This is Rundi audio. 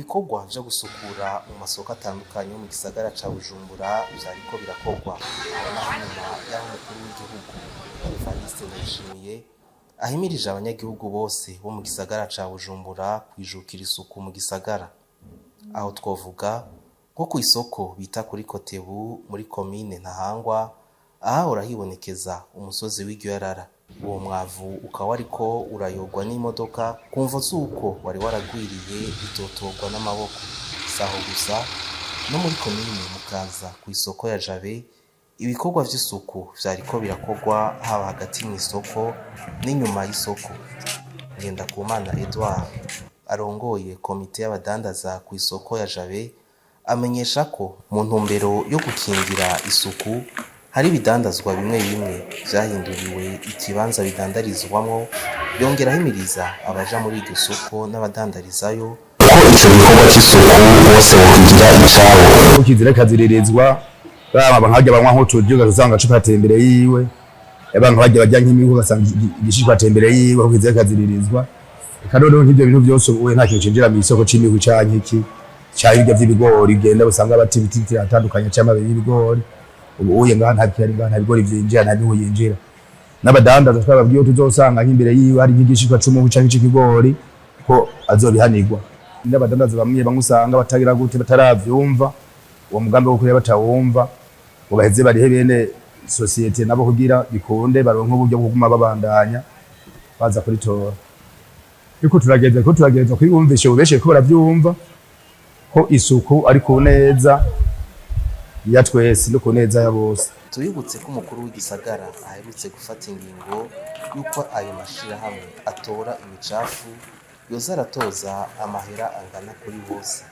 Ibikorwa vyo gusukura mu masoko atandukanye mu gisagara ca Bujumbura vyariko birakorwa. Aho inyuma y'aho umukuru w'igihugu ry'ibikorwa ahimirije abanyagihugu bose bo mu gisagara ca Bujumbura kwijukira isuku mu gisagara. Aho twovuga nko kw'isoko bita kuri Kotebu muri komine Ntahangwa, ahahora hibonekeza umusozi w'igiyarara. Uwo mwavu ukaba ariko urayogwa n'imodoka kumvo z'uko wari waragwiriye bitotorwa n'amaboko. Saho gusa no muri komine Mukaza kw'isoko ya Jabe, ibikorwa vy'isuku vyariko birakorwa haba hagati mw'isoko n'inyuma y'isoko. Ngendakumana Edouard arongoye komite y'abadandaza kw'isoko ya Jabe amenyesha ko mu ntumbero yo gukingira isuku hari ibidandazwa bimwe bimwe vyahinduriwe ikibanza bidandarizwamwo, yongera ahimiriza abaja muri iryo soko n'abadandarizayo ko ico gikorwa c'isuku bose bokigira icabo. Ukizira kazirerezwa baba nkajya banywa nk'utudio gasanga cupate imbere yiwe, abantu bajya bajya nk'imigo basanga igishishwa atembere yiwe, ukizira kazirerezwa. Kadodo nk'ibyo bintu byose uwe nta kintu cinjira mu isoko c'imigo canke iki cyabirya vy'ibigori genda busanga bati biti atandukanye cy'amabe y'ibigori. Ubuye ngaha nta bigori vyinjira nta niho yinjira. N'abadandaza twababwiye tuzosanga nk'imbere yiwe hari igishishwa c'umugo canke c'ikigori ko azobihanirwa. N'abadandaza bamwe usanga batagira gute bataravyumva uwo mugambi wo kureba batawumva, ngo baheze barihe bene societe nabo kugira bikunde baronke uburyo bwo kuguma babandanya baza kuritora. Ariko turagereza kwiyumvisha ubeshe ko baravyumva ko isuku ari ku neza ya twese no ku neza ya bose. Tuyibutse ko umukuru w'igisagara aherutse gufata ingingo yuko ayo mashirahamwe atora imicafu yoza aratoza amahera angana kuri bose.